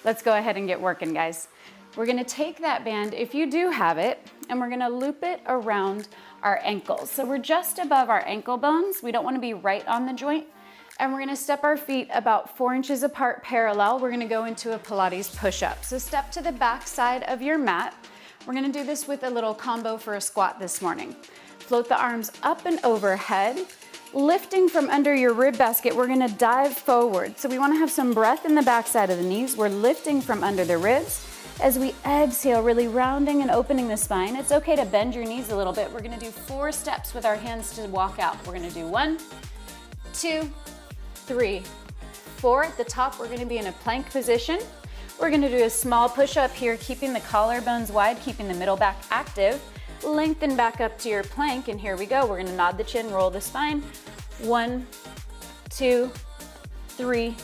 Let's go ahead and get working, guys. We're gonna take that band, if you do have it, and we're gonna loop it around our ankles. So we're just above our ankle bones. We don't wanna be right on the joint. And we're gonna step our feet about 4 inches apart parallel. We're gonna go into a Pilates push-up. So step to the back side of your mat. We're gonna do this with a little combo for a squat this morning. Float the arms up and overhead. Lifting from under your rib basket, we're gonna dive forward. So we wanna have some breath in the back side of the knees. We're lifting from under the ribs. As we exhale, really rounding and opening the spine. It's okay to bend your knees a little bit. We're gonna do 4 steps with our hands to walk out. We're gonna do 1, 2, 3, 4. At the top, we're gonna be in a plank position. We're gonna do a small push-up here, keeping the collarbones wide, keeping the middle back active. Lengthen back up to your plank, and here we go. We're gonna nod the chin, roll the spine. 1, 2, 3,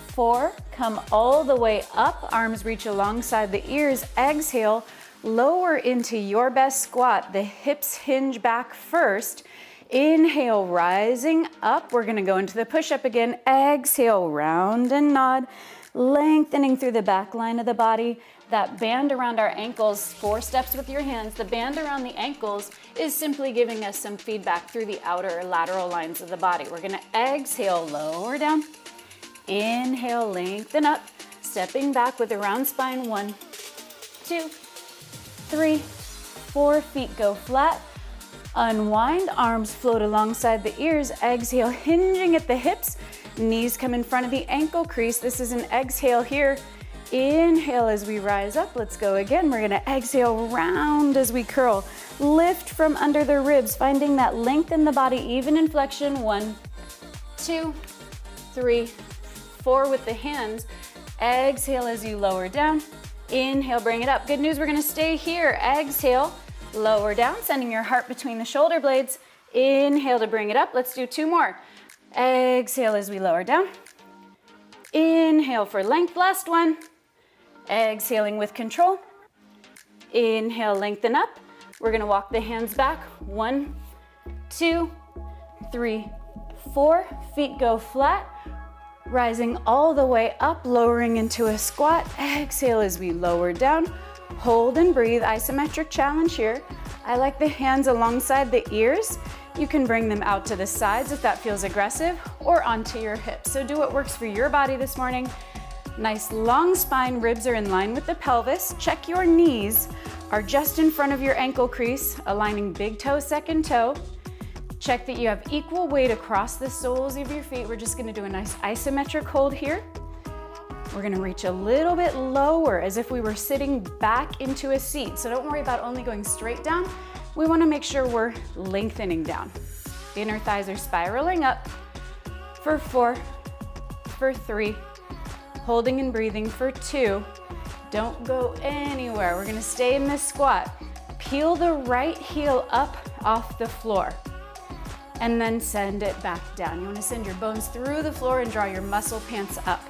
4. Come all the way up, arms reach alongside the ears. Exhale, lower into your best squat. The hips hinge back first. Inhale, rising up. We're gonna go into the push-up again. Exhale, round and nod. Lengthening through the back line of the body. That band around our ankles, 4 steps with your hands. The band around the ankles is simply giving us some feedback through the outer lateral lines of the body. We're gonna exhale, lower down. Inhale, lengthen up. Stepping back with a round spine. 1, 2, 3, 4. Feet go flat. Unwind, arms float alongside the ears. Exhale, hinging at the hips. Knees come in front of the ankle crease. This is an exhale here. Inhale as we rise up. Let's go again. We're gonna exhale, round as we curl. Lift from under the ribs, finding that length in the body, even in flexion. 1, 2, 3, 4 with the hands. Exhale as you lower down. Inhale, bring it up. Good news, we're gonna stay here. Exhale, lower down, sending your heart between the shoulder blades. Inhale to bring it up. Let's do 2 more. Exhale as we lower down. Inhale for length, last one. Exhaling with control. Inhale, lengthen up. We're gonna walk the hands back. 1, 2, 3, 4. Feet go flat. Rising all the way up, lowering into a squat. Exhale as we lower down. Hold and breathe, isometric challenge here. I like the hands alongside the ears. You can bring them out to the sides if that feels aggressive, or onto your hips. So do what works for your body this morning. Nice long spine, ribs are in line with the pelvis. Check your knees are just in front of your ankle crease, aligning big toe, second toe. Check that you have equal weight across the soles of your feet. We're just gonna do a nice isometric hold here. We're gonna reach a little bit lower as if we were sitting back into a seat. So don't worry about only going straight down. We wanna make sure we're lengthening down. The inner thighs are spiraling up for 4, for 3, holding and breathing for 2. Don't go anywhere. We're gonna stay in this squat. Peel the right heel up off the floor and then send it back down. You wanna send your bones through the floor and draw your muscle pants up.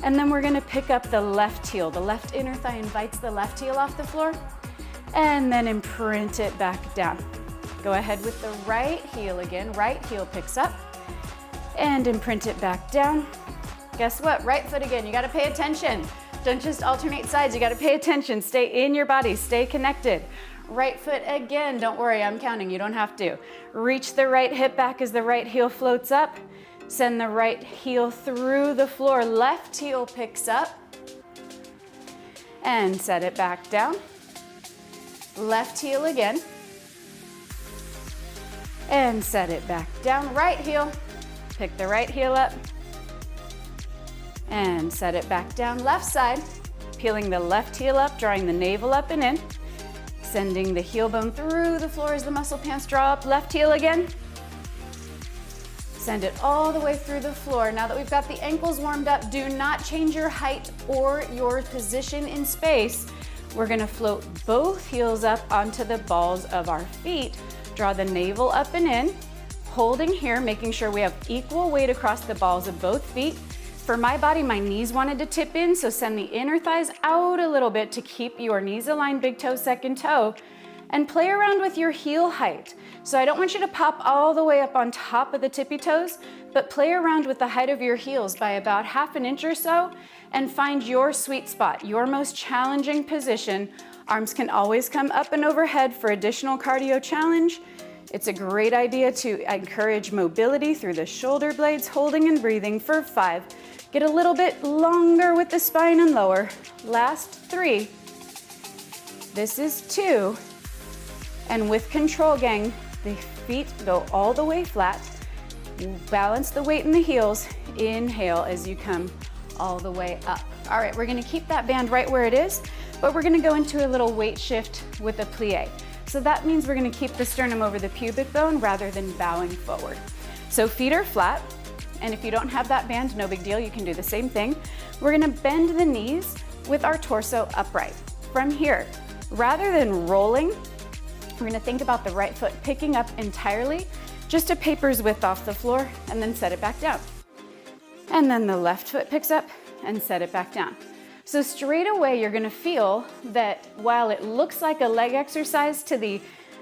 And then we're gonna pick up the left heel. The left inner thigh invites the left heel off the floor, and then imprint it back down. Go ahead with the right heel again. Right heel picks up and imprint it back down. Guess what? Right foot again. You gotta pay attention. Don't just alternate sides. You gotta pay attention. Stay in your body. Stay connected. Right foot again. Don't worry, I'm counting. You don't have to. Reach the right hip back as the right heel floats up. Send the right heel through the floor. Left heel picks up and set it back down. Left heel again and set it back down. Right heel, pick the right heel up and set it back down. Left side, peeling the left heel up, drawing the navel up and in, sending the heel bone through the floor as the muscle pants draw up. Left heel again. Send it all the way through the floor. Now that we've got the ankles warmed up, do not change your height or your position in space. We're gonna float both heels up onto the balls of our feet. Draw the navel up and in, holding here, making sure we have equal weight across the balls of both feet. For my body, my knees wanted to tip in, so send the inner thighs out a little bit to keep your knees aligned, big toe, second toe. And play around with your heel height. So I don't want you to pop all the way up on top of the tippy toes, but play around with the height of your heels by about 1/2 inch or so and find your sweet spot, your most challenging position. Arms can always come up and overhead for additional cardio challenge. It's a great idea to encourage mobility through the shoulder blades, holding and breathing for 5. Get a little bit longer with the spine and lower. Last 3. This is 2. And with control, gang, the feet go all the way flat. Balance the weight in the heels. Inhale as you come all the way up. All right, we're gonna keep that band right where it is, but we're gonna go into a little weight shift with a plie. So that means we're gonna keep the sternum over the pubic bone rather than bowing forward. So feet are flat, and if you don't have that band, no big deal, you can do the same thing. We're gonna bend the knees with our torso upright. From here, rather than rolling, we're gonna think about the right foot picking up entirely, just a paper's width off the floor, and then set it back down. And then the left foot picks up and set it back down. So straight away, you're gonna feel that while it looks like a leg exercise to the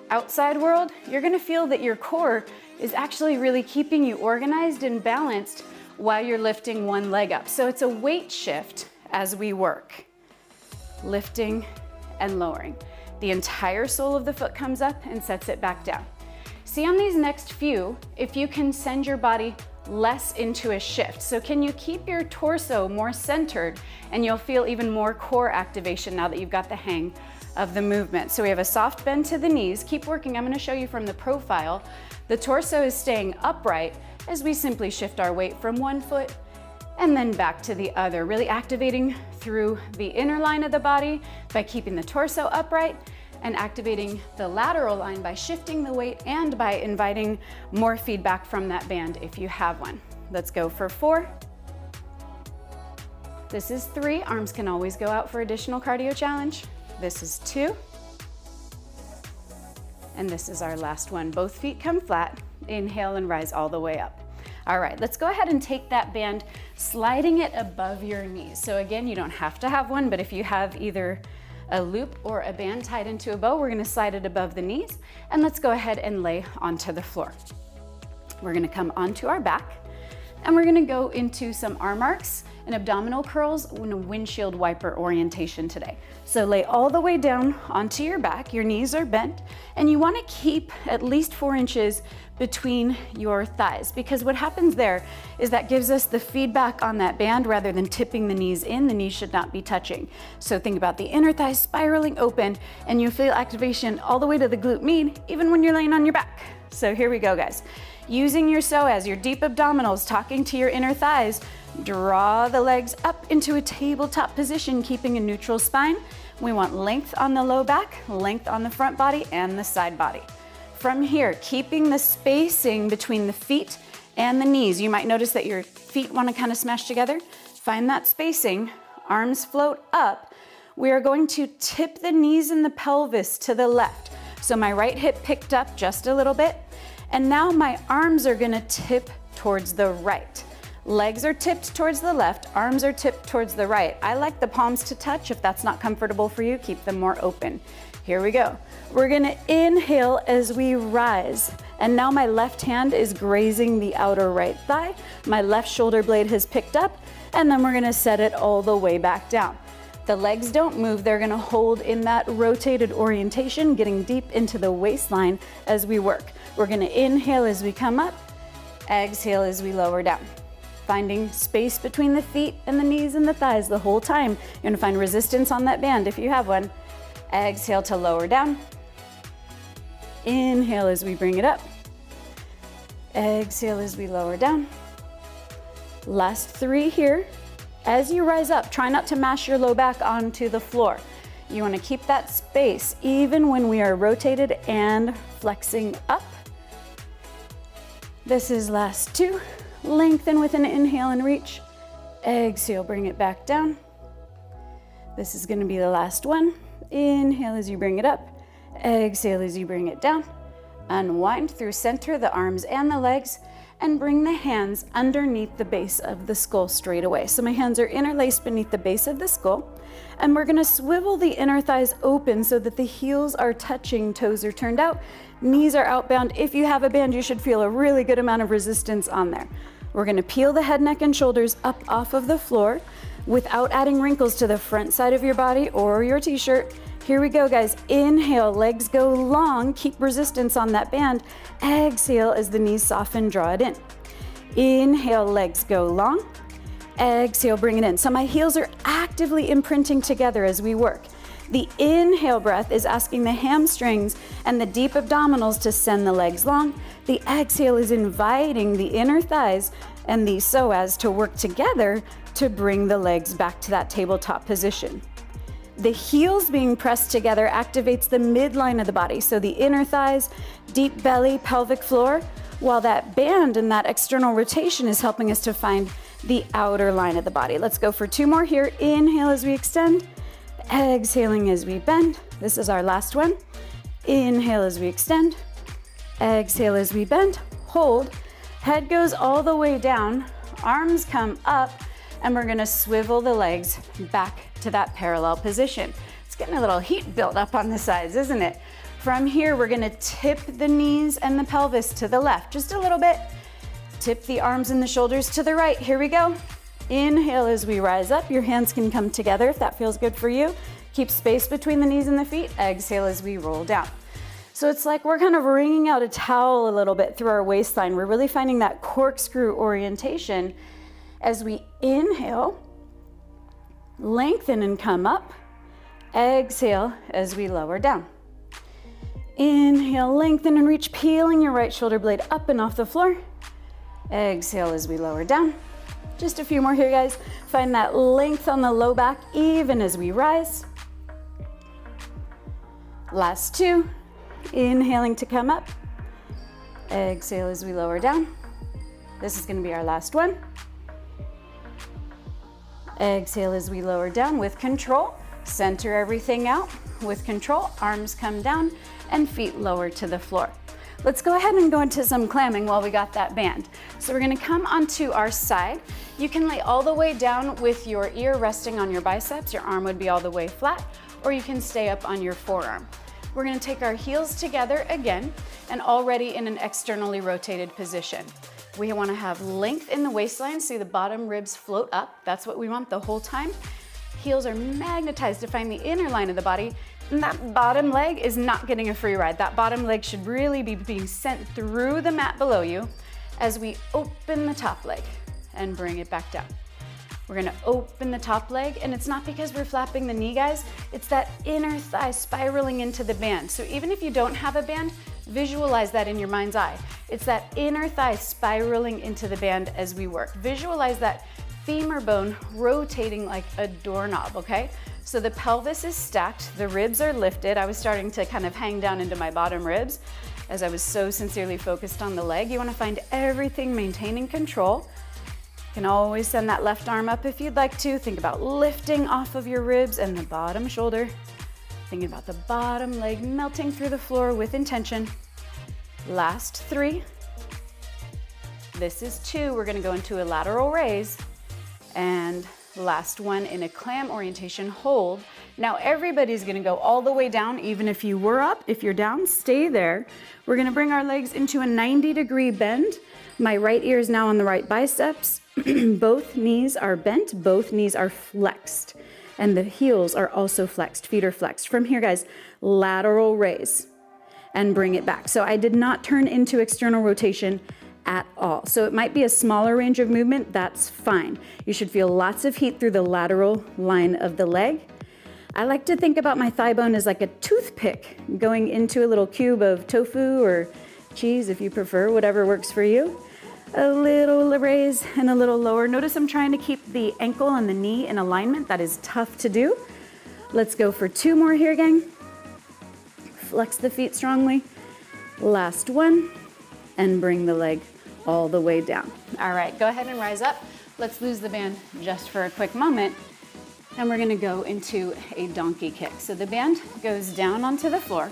outside world, you're gonna feel that your core is actually really keeping you organized and balanced while you're lifting one leg up. So it's a weight shift as we work, lifting and lowering. The entire sole of the foot comes up and sets it back down. See on these next few, if you can send your body less into a shift. So can you keep your torso more centered, and you'll feel even more core activation now that you've got the hang of the movement. So we have a soft bend to the knees. Keep working. I'm going to show you from the profile. The torso is staying upright as we simply shift our weight from one foot and then back to the other, really activating through the inner line of the body by keeping the torso upright and activating the lateral line by shifting the weight and by inviting more feedback from that band if you have one. Let's go for 4. This is 3. Arms can always go out for additional cardio challenge. This is 2. And this is our last one. Both feet come flat. Inhale and rise all the way up. All right, let's go ahead and take that band, sliding it above your knees. So again, you don't have to have one, but if you have either a loop or a band tied into a bow, we're gonna slide it above the knees, and let's go ahead and lay onto the floor. We're gonna come onto our back, and we're gonna go into some arm arcs and abdominal curls in a windshield wiper orientation today. So lay all the way down onto your back, your knees are bent, and you wanna keep at least 4 inches between your thighs, because what happens there is that gives us the feedback on that band rather than tipping the knees in. The knees should not be touching. So think about the inner thighs spiraling open, and you feel activation all the way to the glute med, even when you're laying on your back. So here we go, guys. Using your psoas, your deep abdominals, talking to your inner thighs, draw the legs up into a tabletop position, keeping a neutral spine. We want length on the low back, length on the front body and the side body. From here, keeping the spacing between the feet and the knees. You might notice that your feet want to kind of smash together. Find that spacing, arms float up. We are going to tip the knees and the pelvis to the left. So my right hip picked up just a little bit, and now my arms are gonna tip towards the right. Legs are tipped towards the left, arms are tipped towards the right. I like the palms to touch. If that's not comfortable for you, keep them more open. Here we go. We're gonna inhale as we rise. And now my left hand is grazing the outer right thigh. My left shoulder blade has picked up, and then we're gonna set it all the way back down. The legs don't move. They're gonna hold in that rotated orientation, getting deep into the waistline as we work. We're gonna inhale as we come up, exhale as we lower down. Finding space between the feet and the knees and the thighs the whole time. You're gonna find resistance on that band if you have one. Exhale to lower down. Inhale as we bring it up. Exhale as we lower down. Last 3 here. As you rise up, try not to mash your low back onto the floor. You wanna keep that space even when we are rotated and flexing up. This is last 2. Lengthen with an inhale and reach. Exhale, bring it back down. This is gonna be the last one. Inhale as you bring it up. Exhale as you bring it down. Unwind through center, the arms and the legs, and bring the hands underneath the base of the skull straight away. So my hands are interlaced beneath the base of the skull, and we're gonna swivel the inner thighs open so that the heels are touching, toes are turned out, knees are outbound. If you have a band, you should feel a really good amount of resistance on there. We're gonna peel the head, neck, and shoulders up off of the floor without adding wrinkles to the front side of your body or your t-shirt. Here we go, guys. Inhale, legs go long, keep resistance on that band. Exhale as the knees soften, draw it in. Inhale, legs go long. Exhale, bring it in. So my heels are actively imprinting together as we work. The inhale breath is asking the hamstrings and the deep abdominals to send the legs long. The exhale is inviting the inner thighs and the psoas to work together to bring the legs back to that tabletop position. The heels being pressed together activates the midline of the body, so the inner thighs, deep belly, pelvic floor, while that band and that external rotation is helping us to find the outer line of the body. Let's go for 2 more here. Inhale as we extend, exhaling as we bend. This is our last one. Inhale as we extend, exhale as we bend. Hold, head goes all the way down, arms come up, and we're gonna swivel the legs back to that parallel position. It's getting a little heat built up on the sides, isn't it? From here, we're gonna tip the knees and the pelvis to the left, just a little bit. Tip the arms and the shoulders to the right. Here we go. Inhale as we rise up. Your hands can come together if that feels good for you. Keep space between the knees and the feet. Exhale as we roll down. So it's like we're kind of wringing out a towel a little bit through our waistline. We're really finding that corkscrew orientation as we inhale, lengthen and come up. Exhale as we lower down. Inhale, lengthen and reach, peeling your right shoulder blade up and off the floor. Exhale as we lower down. Just a few more here, guys. Find that length on the low back even as we rise. Last 2. Inhaling to come up. Exhale as we lower down. This is going to be our last one. Exhale as we lower down with control. Center everything out with control. Arms come down and feet lower to the floor. Let's go ahead and go into some clamming while we got that band. So we're gonna come onto our side. You can lay all the way down with your ear resting on your biceps. Your arm would be all the way flat, or you can stay up on your forearm. We're gonna take our heels together again and already in an externally rotated position. We wanna have length in the waistline, so the bottom ribs float up. That's what we want the whole time. Heels are magnetized to find the inner line of the body, and that bottom leg is not getting a free ride. That bottom leg should really be being sent through the mat below you as we open the top leg and bring it back down. We're gonna open the top leg, and it's not because we're flapping the knee, guys. It's that inner thigh spiraling into the band. So even if you don't have a band, visualize that in your mind's eye. It's that inner thigh spiraling into the band as we work. Visualize that femur bone rotating like a doorknob, okay? So the pelvis is stacked, the ribs are lifted. I was starting to kind of hang down into my bottom ribs as I was so sincerely focused on the leg. You wanna find everything maintaining control. You can always send that left arm up if you'd like to. Think about lifting off of your ribs and the bottom shoulder. Thinking about the bottom leg melting through the floor with intention. Last 3. This is 2. We're gonna go into a lateral raise. And last one in a clam orientation, hold. Now everybody's gonna go all the way down, even if you were up. If you're down, stay there. We're gonna bring our legs into a 90-degree bend. My right ear is now on the right biceps. Both knees are bent, both knees are flexed. And the heels are also flexed, feet are flexed. From here, guys, lateral raise and bring it back. So I did not turn into external rotation at all. So it might be a smaller range of movement, that's fine. You should feel lots of heat through the lateral line of the leg. I like to think about my thigh bone as like a toothpick going into a little cube of tofu or cheese if you prefer, whatever works for you. A little raise and a little lower. Notice I'm trying to keep the ankle and the knee in alignment. That is tough to do. Let's go for 2 more here, gang. Flex the feet strongly. Last one, and bring the leg all the way down. All right, go ahead and rise up. Let's lose the band just for a quick moment. And we're gonna go into a donkey kick. So the band goes down onto the floor,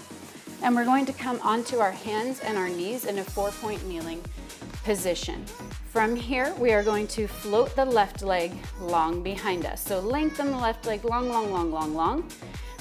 and we're going to come onto our hands and our knees in a 4-point kneeling position. From here, we are going to float the left leg long behind us. So lengthen the left leg long, long, long, long, long.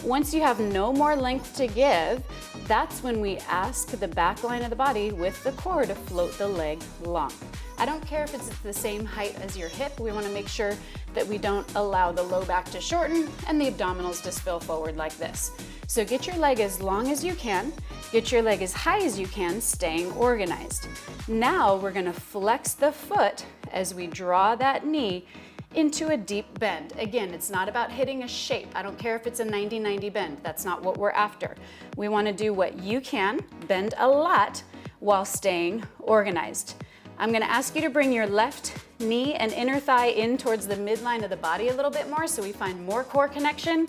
Once you have no more length to give, that's when we ask the back line of the body with the core to float the leg long. I don't care if it's the same height as your hip. We want to make sure that we don't allow the low back to shorten and the abdominals to spill forward like this. So get your leg as long as you can, get your leg as high as you can, staying organized. Now we're going to flex the foot as we draw that knee into a deep bend. Again, it's not about hitting a shape. I don't care if it's a 90-90 bend. That's not what we're after. We want to do what you can, bend a lot while staying organized. I'm going to ask you to bring your left knee and inner thigh in towards the midline of the body a little bit more so we find more core connection.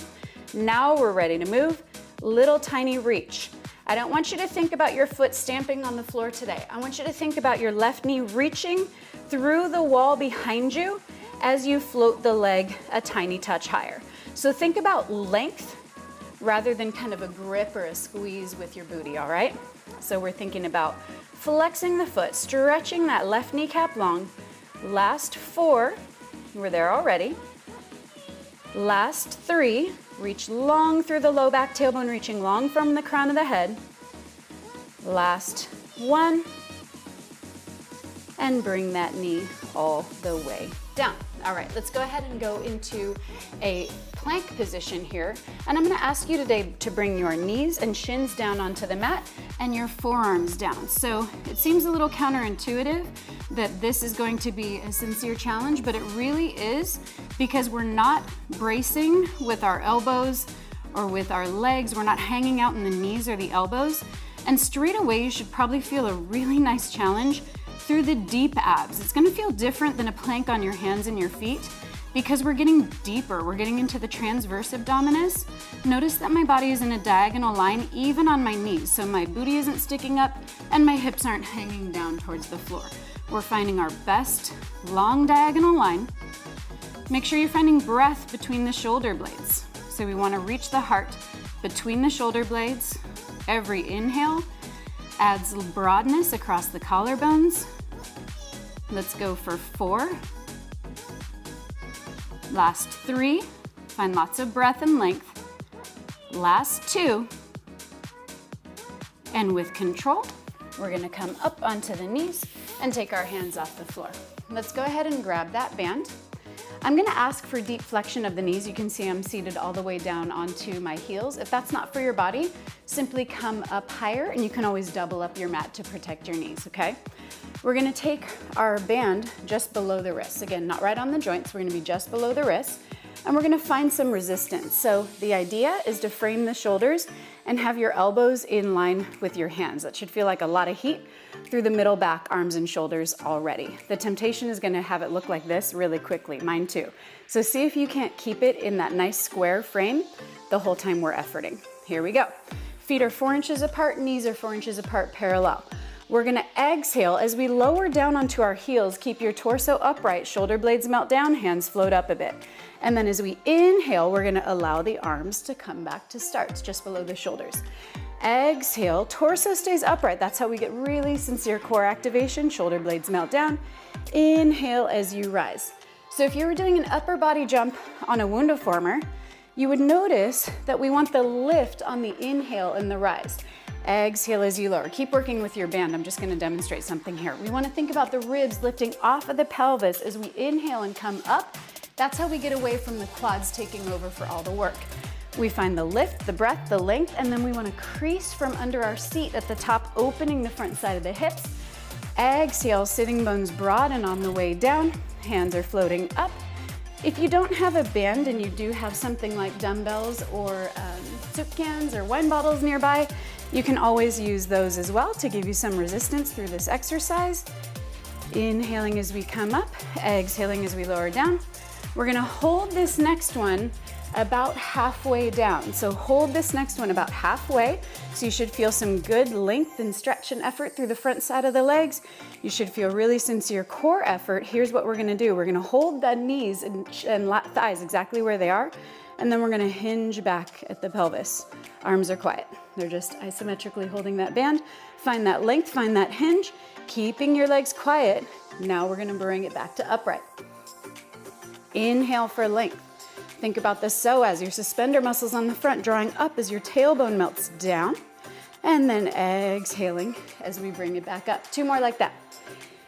Now we're ready to move. Little tiny reach. I don't want you to think about your foot stamping on the floor today. I want you to think about your left knee reaching through the wall behind you as you float the leg a tiny touch higher. So think about length rather than kind of a grip or a squeeze with your booty, all right? So we're thinking about flexing the foot, stretching that left kneecap long. Last 4, we're there already. Last 3, reach long through the low back tailbone, reaching long from the crown of the head. Last 1, and bring that knee all the way down. All right, let's go ahead and go into a plank position here. And I'm gonna ask you today to bring your knees and shins down onto the mat and your forearms down. So it seems a little counterintuitive that this is going to be a sincere challenge, but it really is, because we're not bracing with our elbows or with our legs. We're not hanging out in the knees or the elbows. And straight away, you should probably feel a really nice challenge through the deep abs. It's gonna feel different than a plank on your hands and your feet because we're getting deeper. We're getting into the transverse abdominis. Notice that my body is in a diagonal line even on my knees, so my booty isn't sticking up and my hips aren't hanging down towards the floor. We're finding our best long diagonal line. Make sure you're finding breath between the shoulder blades. So we wanna reach the heart between the shoulder blades. Every inhale adds broadness across the collarbones. Let's go for 4. Last 3, find lots of breath and length. Last 2, and with control, we're gonna come up onto the knees and take our hands off the floor. Let's go ahead and grab that band. I'm gonna ask for deep flexion of the knees. You can see I'm seated all the way down onto my heels. If that's not for your body, simply come up higher, and you can always double up your mat to protect your knees, okay? We're gonna take our band just below the wrists. Again, not right on the joints, we're gonna be just below the wrists, and we're gonna find some resistance. So the idea is to frame the shoulders and have your elbows in line with your hands. That should feel like a lot of heat through the middle back, arms and shoulders already. The temptation is gonna have it look like this really quickly, mine too. So see if you can't keep it in that nice square frame the whole time we're efforting. Here we go. Feet are 4 inches apart, knees are 4 inches apart, parallel. We're gonna exhale as we lower down onto our heels. Keep your torso upright, shoulder blades melt down, hands float up a bit. And then as we inhale, we're gonna allow the arms to come back to start, just below the shoulders. Exhale, torso stays upright. That's how we get really sincere core activation. Shoulder blades melt down. Inhale as you rise. So if you were doing an upper body jump on a WundaFormer, you would notice that we want the lift on the inhale and the rise. Exhale as you lower. Keep working with your band. I'm just gonna demonstrate something here. We wanna think about the ribs lifting off of the pelvis as we inhale and come up. That's how we get away from the quads taking over for all the work. We find the lift, the breath, the length, and then we wanna crease from under our seat at the top, opening the front side of the hips. Exhale, sitting bones broad and on the way down. Hands are floating up. If you don't have a band and you do have something like dumbbells or soup cans or wine bottles nearby, you can always use those as well to give you some resistance through this exercise. Inhaling as we come up, exhaling as we lower down. We're gonna hold this next one about halfway down. So hold this next one about halfway. So you should feel some good length and stretch and effort through the front side of the legs. You should feel really sincere core effort. Here's what we're gonna do. We're gonna hold the knees and thighs exactly where they are, and then we're gonna hinge back at the pelvis. Arms are quiet. They're just isometrically holding that band. Find that length, find that hinge, keeping your legs quiet. Now we're gonna bring it back to upright. Inhale for length. Think about the psoas, your suspender muscles on the front, drawing up as your tailbone melts down. And then exhaling as we bring it back up. 2 more like that.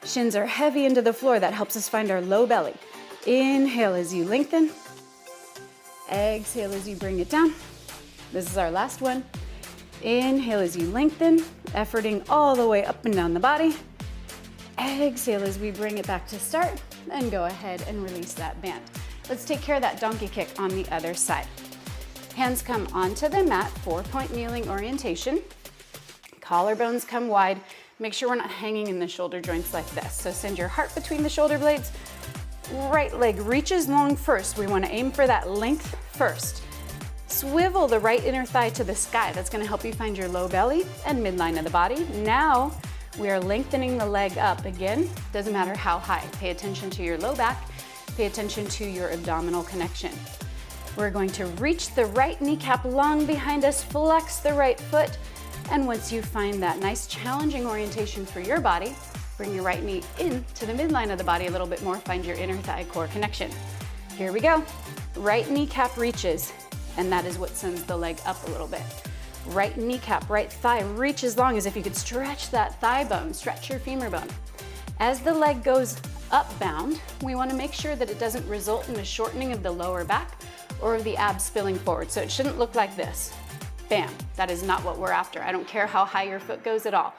Shins are heavy into the floor. That helps us find our low belly. Inhale as you lengthen. Exhale as you bring it down. This is our last one. Inhale as you lengthen, efforting all the way up and down the body. Exhale as we bring it back to start, and go ahead and release that band. Let's take care of that donkey kick on the other side. Hands come onto the mat, 4-point kneeling orientation. Collarbones come wide. Make sure we're not hanging in the shoulder joints like this. So send your heart between the shoulder blades. Right leg reaches long first. We want to aim for that length first. Swivel the right inner thigh to the sky. That's going to help you find your low belly and midline of the body. Now we are lengthening the leg up again. Doesn't matter how high. Pay attention to your low back. Pay attention to your abdominal connection. We're going to reach the right kneecap long behind us, flex the right foot, and once you find that nice challenging orientation for your body, bring your right knee in to the midline of the body a little bit more, find your inner thigh core connection. Here we go. Right kneecap reaches, and that is what sends the leg up a little bit. Right kneecap, right thigh reaches long as if you could stretch that thigh bone, stretch your femur bone. As the leg goes upbound, we want to make sure that it doesn't result in a shortening of the lower back or of the abs spilling forward. So it shouldn't look like this. Bam, that is not what we're after. I don't care how high your foot goes at all.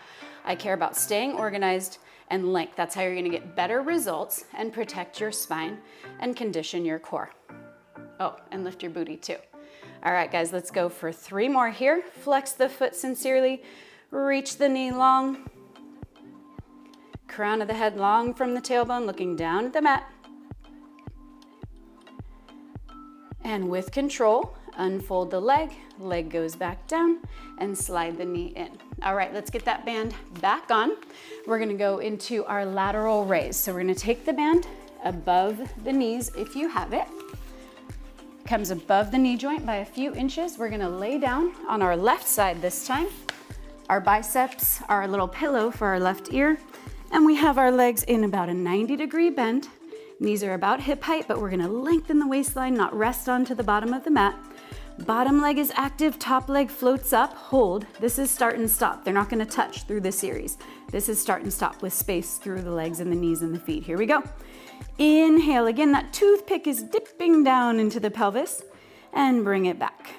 I care about staying organized and length. That's how you're going to get better results and protect your spine and condition your core. Oh, and lift your booty too. All right, guys, let's go for 3 more here. Flex the foot sincerely, reach the knee long. Crown of the head long from the tailbone, looking down at the mat. And with control, unfold the leg, leg goes back down, and slide the knee in. All right, let's get that band back on. We're gonna go into our lateral raise. So we're gonna take the band above the knees if you have it. Comes above the knee joint by a few inches. We're gonna lay down on our left side this time. Our biceps are a little pillow for our left ear. And we have our legs in about a 90-degree bend. Knees are about hip height, but we're gonna lengthen the waistline, not rest onto the bottom of the mat. Bottom leg is active, top leg floats up, hold. This is start and stop. They're not gonna touch through this series. This is start and stop with space through the legs and the knees and the feet. Here we go. Inhale, again, that toothpick is dipping down into the pelvis, and bring it back.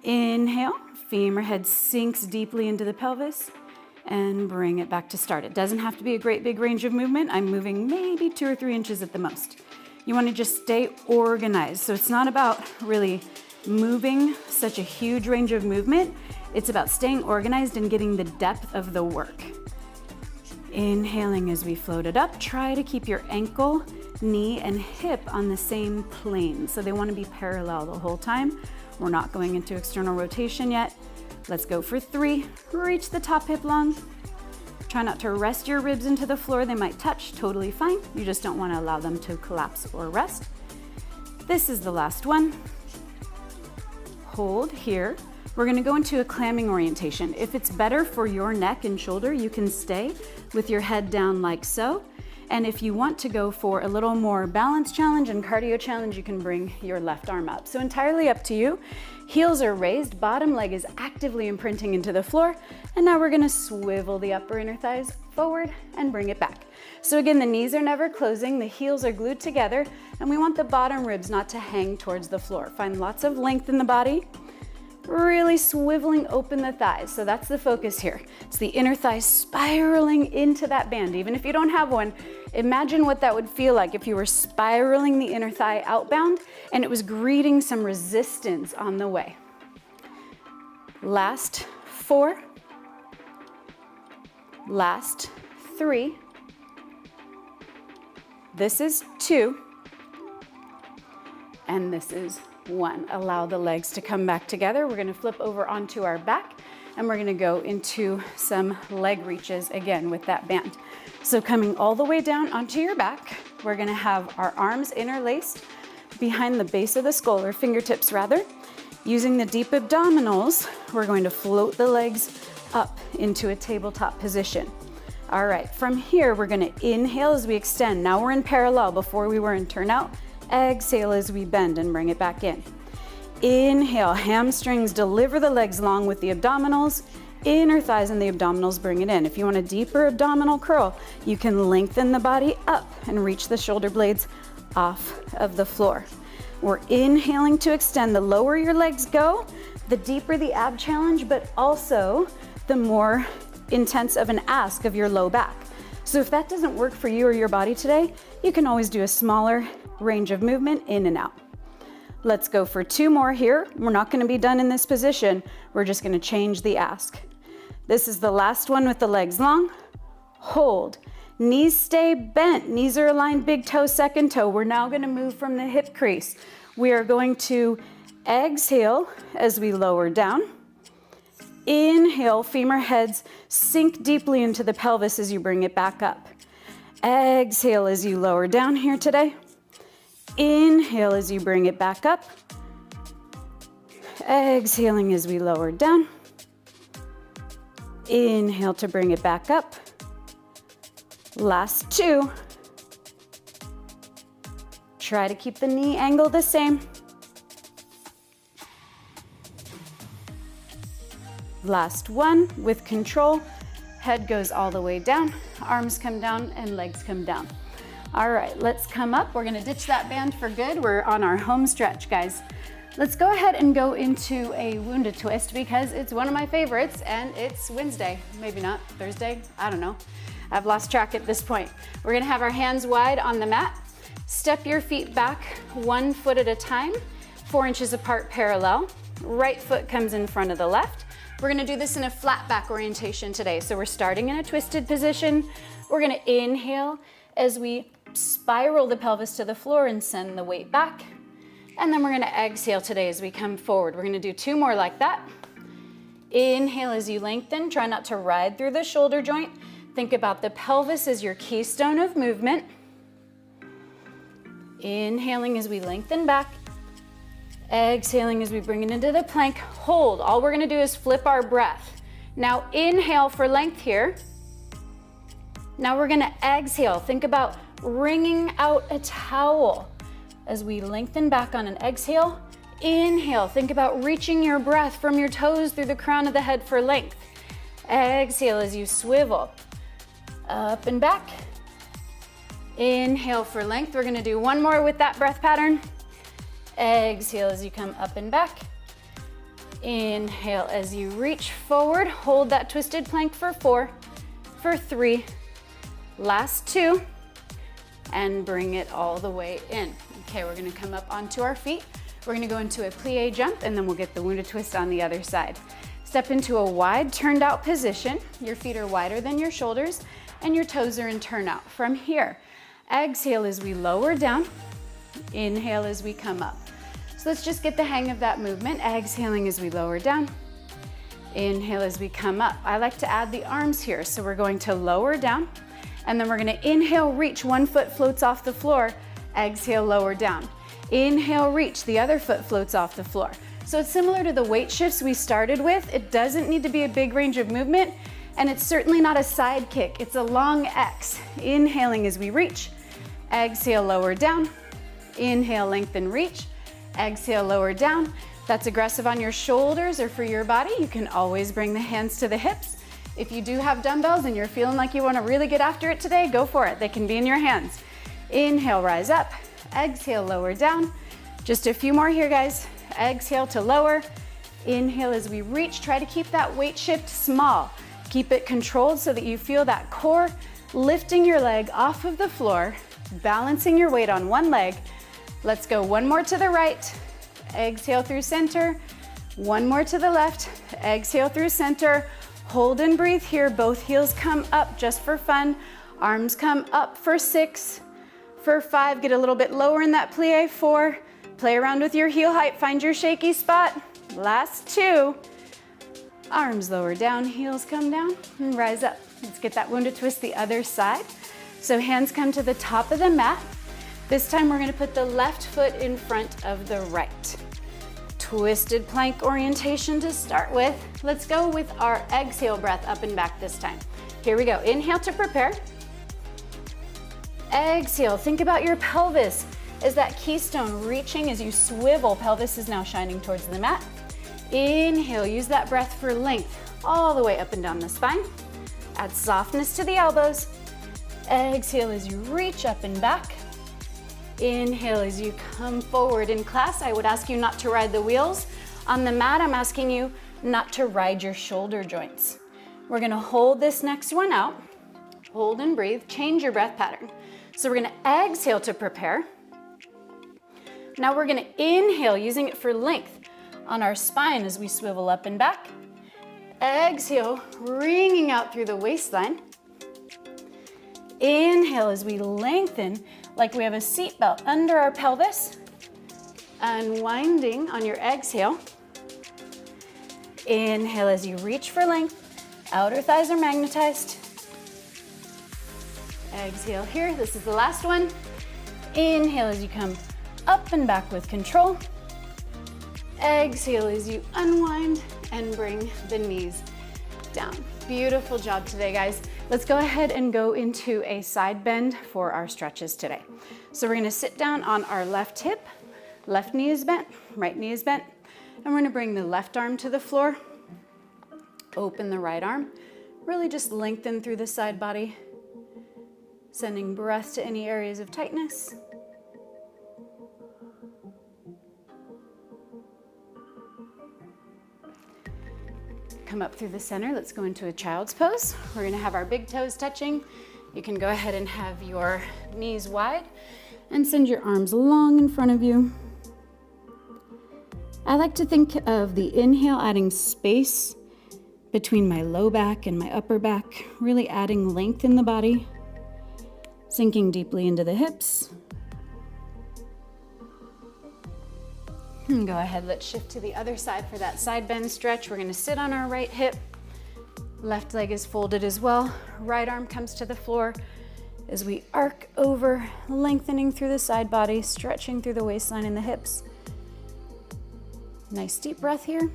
Inhale, femur head sinks deeply into the pelvis, and bring it back to start. It doesn't have to be a great big range of movement. I'm moving maybe 2 or 3 inches at the most. You want to just stay organized. So it's not about really moving such a huge range of movement. It's about staying organized and getting the depth of the work. Inhaling as we float it up. Try to keep your ankle, knee, and hip on the same plane. So they want to be parallel the whole time. We're not going into external rotation yet. Let's go for 3. Reach the top hip long. Try not to rest your ribs into the floor. They might touch, totally fine. You just don't want to allow them to collapse or rest. This is the last one. Hold here. We're going to go into a clamming orientation. If it's better for your neck and shoulder, you can stay with your head down like so. And if you want to go for a little more balance challenge and cardio challenge, you can bring your left arm up. So entirely up to you. Heels are raised, bottom leg is actively imprinting into the floor. And now we're gonna swivel the upper inner thighs forward and bring it back. So again, the knees are never closing, the heels are glued together, and we want the bottom ribs not to hang towards the floor. Find lots of length in the body. Really swiveling open the thighs. So that's the focus here. It's the inner thighs spiraling into that band. Even if you don't have one, imagine what that would feel like if you were spiraling the inner thigh outbound and it was greeting some resistance on the way. Last 4. Last 3. This is 2. and this is 1. Allow the legs to come back together. We're gonna flip over onto our back, and we're gonna go into some leg reaches again with that band. So coming all the way down onto your back, we're gonna have our arms interlaced behind the base of the skull, or fingertips rather. Using the deep abdominals, we're going to float the legs up into a tabletop position. All right, from here, we're gonna inhale as we extend. Now we're in parallel. Before we were in turnout. Exhale as we bend and bring it back in. Inhale, hamstrings, deliver the legs long with the abdominals. Inner thighs and the abdominals, bring it in. If you want a deeper abdominal curl, you can lengthen the body up and reach the shoulder blades off of the floor. We're inhaling to extend. The lower your legs go, the deeper the ab challenge, but also the more intense of an ask of your low back. So if that doesn't work for you or your body today, you can always do a smaller range of movement in and out. Let's go for 2 more here. We're not gonna be done in this position. We're just gonna change the ask. This is the last one with the legs long. Hold. Knees stay bent. Knees are aligned, big toe, second toe. We're now gonna move from the hip crease. We are going to exhale as we lower down. Inhale, femur heads sink deeply into the pelvis as you bring it back up. Exhale as you lower down here today. Inhale as you bring it back up. Exhaling as we lower down. Inhale to bring it back up. Last 2. Try to keep the knee angle the same. Last 1 with control. Head goes all the way down, arms come down, and legs come down. All right, let's come up. We're gonna ditch that band for good. We're on our home stretch, guys. Let's go ahead and go into a Wunda twist because it's one of my favorites and it's Wednesday. Maybe not, Thursday, I don't know. I've lost track at this point. We're gonna have our hands wide on the mat. Step your feet back 1 foot at a time, 4 inches apart parallel. Right foot comes in front of the left. We're gonna do this in a flat back orientation today. So we're starting in a twisted position. We're gonna inhale as we spiral the pelvis to the floor and send the weight back. And then we're gonna exhale today as we come forward. We're gonna do 2 more like that. Inhale as you lengthen. Try not to ride through the shoulder joint. Think about the pelvis as your keystone of movement. Inhaling as we lengthen back. Exhaling as we bring it into the plank. Hold. All we're gonna do is flip our breath. Now inhale for length here. Now we're gonna exhale. Think about wringing out a towel as we lengthen back on an exhale. Inhale. Think about reaching your breath from your toes through the crown of the head for length. Exhale as you swivel. Up and back. Inhale for length. We're gonna do 1 more with that breath pattern. Exhale as you come up and back. Inhale as you reach forward. Hold that twisted plank for 4, for 3, last 2, and bring it all the way in. Okay, we're gonna come up onto our feet. We're gonna go into a plie jump, and then we'll get the Wunda twist on the other side. Step into a wide turned out position. Your feet are wider than your shoulders, and your toes are in turnout. From here, exhale as we lower down. Inhale as we come up. So let's just get the hang of that movement. Exhaling as we lower down. Inhale as we come up. I like to add the arms here. So we're going to lower down, and then we're gonna inhale, reach. 1 foot floats off the floor. Exhale, lower down. Inhale, reach. The other foot floats off the floor. So it's similar to the weight shifts we started with. It doesn't need to be a big range of movement, and it's certainly not a side kick. It's a long X. Inhaling as we reach. Exhale, lower down. Inhale, lengthen, reach. Exhale, lower down. If that's aggressive on your shoulders or for your body, you can always bring the hands to the hips. If you do have dumbbells and you're feeling like you want to really get after it today, go for it. They can be in your hands. Inhale, rise up. Exhale, lower down. Just a few more here, guys. Exhale to lower. Inhale as we reach. Try to keep that weight shift small. Keep it controlled so that you feel that core lifting your leg off of the floor, balancing your weight on one leg. Let's go 1 more to the right. Exhale through center. 1 more to the left. Exhale through center. Hold and breathe here. Both heels come up just for fun. Arms come up for 6. For 5, get a little bit lower in that plie. 4, Play around with your heel height, find your shaky spot. Last 2. Arms lower down, heels come down, and rise up. Let's get that Wunda twist the other side. So hands come to the top of the mat. This time we're gonna put the left foot in front of the right. Twisted plank orientation to start with. Let's go with our exhale breath up and back this time. Here we go, inhale to prepare. Exhale, think about your pelvis. Is that keystone reaching as you swivel? Pelvis is now shining towards the mat. Inhale, use that breath for length all the way up and down the spine. Add softness to the elbows. Exhale as you reach up and back. Inhale as you come forward. In class, I would ask you not to ride the wheels. On the mat, I'm asking you not to ride your shoulder joints. We're gonna hold this next one out. Hold and breathe, change your breath pattern. So we're gonna exhale to prepare. Now we're gonna inhale, using it for length on our spine as we swivel up and back. Exhale, wringing out through the waistline. Inhale as we lengthen like we have a seat belt under our pelvis. Unwinding on your exhale. Inhale as you reach for length. Outer thighs are magnetized. Exhale here, this is the last one. Inhale as you come up and back with control. Exhale as you unwind and bring the knees down. Beautiful job today, guys. Let's go ahead and go into a side bend for our stretches today. So we're gonna sit down on our left hip, left knee is bent, right knee is bent, and we're gonna bring the left arm to the floor, open the right arm, really just lengthen through the side body, sending breath to any areas of tightness. Come up through the center. Let's go into a child's pose. We're gonna have our big toes touching. You can go ahead and have your knees wide and send your arms long in front of you. I like to think of the inhale adding space between my low back and my upper back, really adding length in the body, sinking deeply into the hips. Go ahead, let's shift to the other side for that side bend stretch. We're gonna sit on our right hip. Left leg is folded as well. Right arm comes to the floor as we arc over, lengthening through the side body, stretching through the waistline and the hips. Nice deep breath here.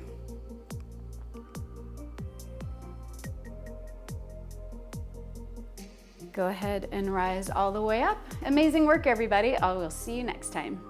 Go ahead and rise all the way up. Amazing work, everybody. I will see you next time.